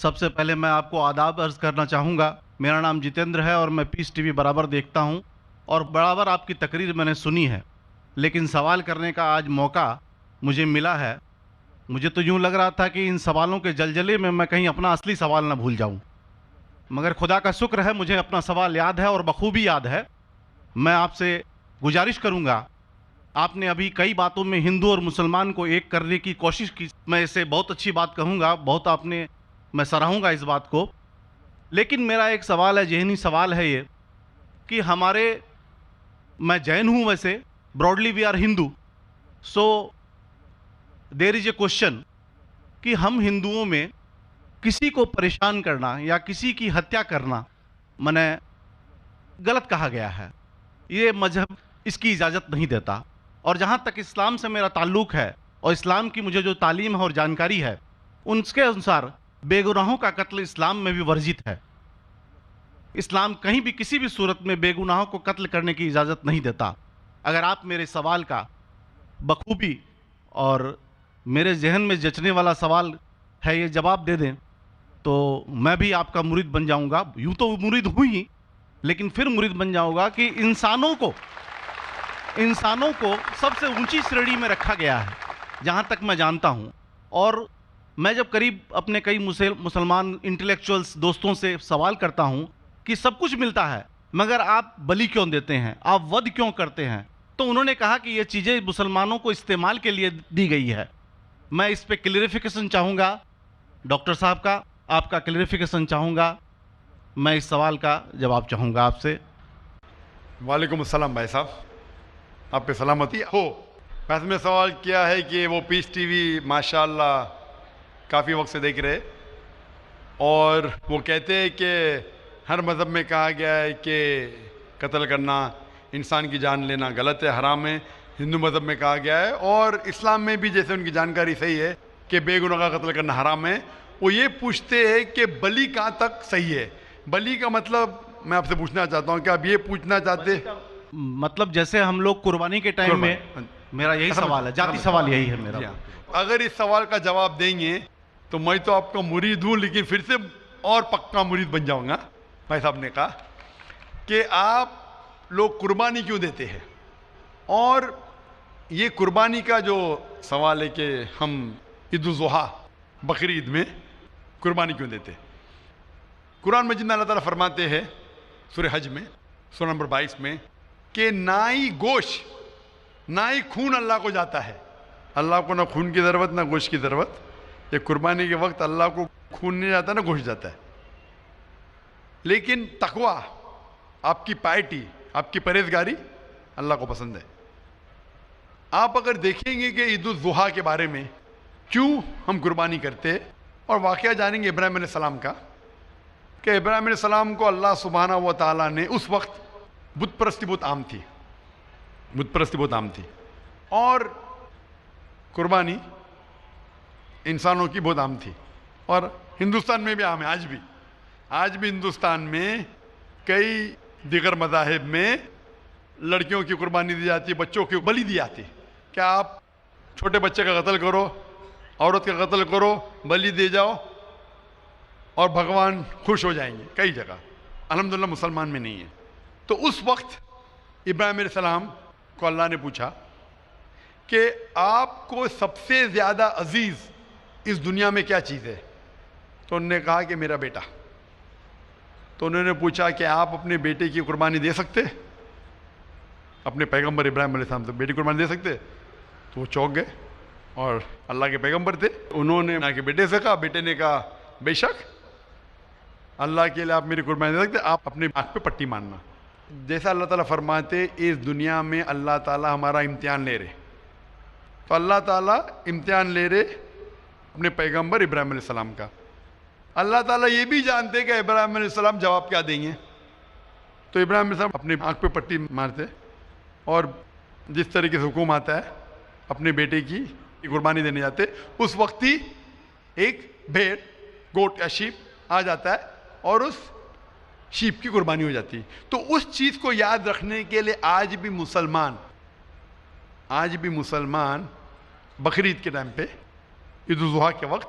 سب سے پہلے میں آپ کو آداب عرض کرنا چاہوں گا. میرا نام جتیندر ہے اور میں پیس ٹی وی برابر دیکھتا ہوں اور برابر آپ کی تقریر میں نے سنی ہے، لیکن سوال کرنے کا آج موقع مجھے ملا ہے. مجھے تو یوں لگ رہا تھا کہ ان سوالوں کے جلجلے میں کہیں اپنا اصلی سوال نہ بھول جاؤں، مگر خدا کا شکر ہے مجھے اپنا سوال یاد ہے اور بخوبی یاد ہے. میں آپ سے گزارش کروں گا، آپ نے ابھی کئی باتوں میں ہندو اور مسلمان کو ایک کرنے کی کوشش کی. میں اسے بہت اچھی بات کہوں گا، بہت میں سراہوں گا اس بات کو. لیکن میرا ایک سوال ہے، ذہنی سوال ہے یہ کہ میں جین ہوں، ویسے broadly we are Hindu. So there is a question کہ ہم ہندوؤں میں کسی کو پریشان کرنا یا کسی کی ہتیا کرنا غلط کہا گیا ہے. یہ مذہب اس کی اجازت نہیں دیتا، اور جہاں تک اسلام سے میرا تعلق ہے اور اسلام کی مجھے جو تعلیم ہے اور جانکاری ہے، ان کے انسار بے گناہوں کا قتل اسلام میں بھی ورجت ہے. اسلام کہیں بھی کسی بھی صورت میں بے گناہوں کو قتل کرنے کی اجازت نہیں دیتا. اگر آپ میرے سوال کا بخوبی اور میرے ذہن میں جچنے والا سوال ہے یہ جواب دے دیں تو میں بھی آپ کا مرید بن جاؤں گا. یوں تو مرید ہوں ہی، لیکن پھر مرید بن جاؤں گا کہ انسانوں کو سب سے اونچی شریڑی میں رکھا گیا ہے جہاں تک میں جانتا ہوں. اور میں جب قریب اپنے کئی مسلمان انٹلیکچوئلز دوستوں سے سوال کرتا ہوں کہ سب کچھ ملتا ہے مگر آپ بلی کیوں دیتے ہیں، آپ ود کیوں کرتے ہیں، تو انہوں نے کہا کہ یہ چیزیں مسلمانوں کو استعمال کے لیے دی گئی ہے. میں اس پہ کلیریفیکیشن چاہوں گا ڈاکٹر صاحب کا، آپ کا کلیریفیکیشن چاہوں گا. میں اس سوال کا جواب چاہوں گا آپ سے. وعلیکم السلام بھائی صاحب، آپ پہ سلامتی ہو. ویسے میں سوال کیا ہے کہ وہ پیس ٹی وی ماشاءاللہ کافی وقت سے دیکھ رہے، اور وہ کہتے ہیں کہ ہر مذہب میں کہا گیا ہے کہ قتل کرنا، انسان کی جان لینا غلط ہے، حرام ہے. ہندو مذہب میں کہا گیا ہے اور اسلام میں بھی جیسے ان کی جانکاری صحیح ہے کہ بے گناہ کا قتل کرنا حرام ہے. وہ یہ پوچھتے ہیں کہ بلی کہاں تک صحیح ہے. بلی کا مطلب میں آپ سے پوچھنا چاہتا ہوں کہ آپ یہ پوچھنا چاہتے ہیں مطلب جیسے ہم لوگ قربانی کے ٹائم میں، میرا یہی سوال ہے، ذاتی سوال یہی ہے میرا. اگر اس سوال کا جواب دیں گے تو میں تو آپ کا مرید ہوں، لیکن پھر سے اور پکا مرید بن جاؤں گا. بھائی صاحب نے کہا کہ آپ لوگ قربانی کیوں دیتے ہیں، اور یہ قربانی کا جو سوال ہے کہ ہم عید الاضحیٰ بقرعید میں قربانی کیوں دیتے. قرآن مجید میں اللہ تعالیٰ فرماتے ہیں سورہ حج میں سورہ نمبر 22 میں کہ نہ ہی گوشت نہ ہی خون اللہ کو جاتا ہے. اللہ کو نہ خون کی ضرورت نہ گوشت کی ضرورت. یہ قربانی کے وقت اللہ کو خون نہیں جاتا نہ گوشت جاتا ہے. لیکن تقویٰ، آپ کی پائٹی، آپ کی پرہیزگاری اللہ کو پسند ہے. آپ اگر دیکھیں گے کہ عید الاضحیٰ کے بارے میں کیوں ہم قربانی کرتے، اور واقعہ جانیں گے ابراہیم علیہ السلام کا کہ ابراہیم علیہ السلام کو اللہ سبحانہ و تعالیٰ نے اس وقت بت پرستی بہت عام تھی، اور قربانی انسانوں کی بہت عام تھی، اور ہندوستان میں بھی عام ہے. آج بھی ہندوستان میں کئی دیگر مذاہب میں لڑکیوں کی قربانی دی جاتی ہے، بچوں کی بلی دی جاتی. کیا آپ چھوٹے بچے کا قتل کرو، عورت کا قتل کرو، بلی دے جاؤ اور بھگوان خوش ہو جائیں گے. کئی جگہ الحمدللہ مسلمان میں نہیں ہے. تو اس وقت ابراہیم علیہ السلام کو اللہ نے پوچھا کہ آپ کو سب سے زیادہ عزیز اس دنیا میں کیا چیز ہے؟ تو انہوں نے کہا کہ میرا بیٹا. تو انہوں نے پوچھا کہ آپ اپنے بیٹے کی قربانی دے سکتے، اپنے پیغمبر ابراہیم علیہ السلام سے بیٹی قربانی دے سکتے؟ تو وہ چونک گئے، اور اللہ کے پیغمبر تھے. انہوں نے کے بیٹے سے کہا، بیٹے نے کہا بے شک اللہ کے لیے آپ میری قربانی دے سکتے، آپ اپنے آنکھ پہ پٹی مارنا. جیسا اللہ تعالیٰ فرماتے اس دنیا میں اللہ تعالیٰ ہمارا امتحان لے رہے، تو اللہ تعالیٰ امتحان لے رہے اپنے پیغمبر ابراہیم علیہ السلام کا. اللہ تعالیٰ یہ بھی جانتے کہ ابراہیم علیہ السلام جواب کیا دیں گے. تو ابراہیم علیہ السلام اپنے آنکھ پہ پٹی مارتے، اور جس طریقے سے حکم آتا ہے اپنے بیٹے کی قربانی دینے جاتے. اس وقت ہی ایک بھیڑ، گوٹ یا شیپ آ جاتا ہے اور اس شیپ کی قربانی ہو جاتی. تو اس چیز کو یاد رکھنے کے لیے آج بھی مسلمان بقرعید کے ٹائم پہ، عید الاضحیٰ کے وقت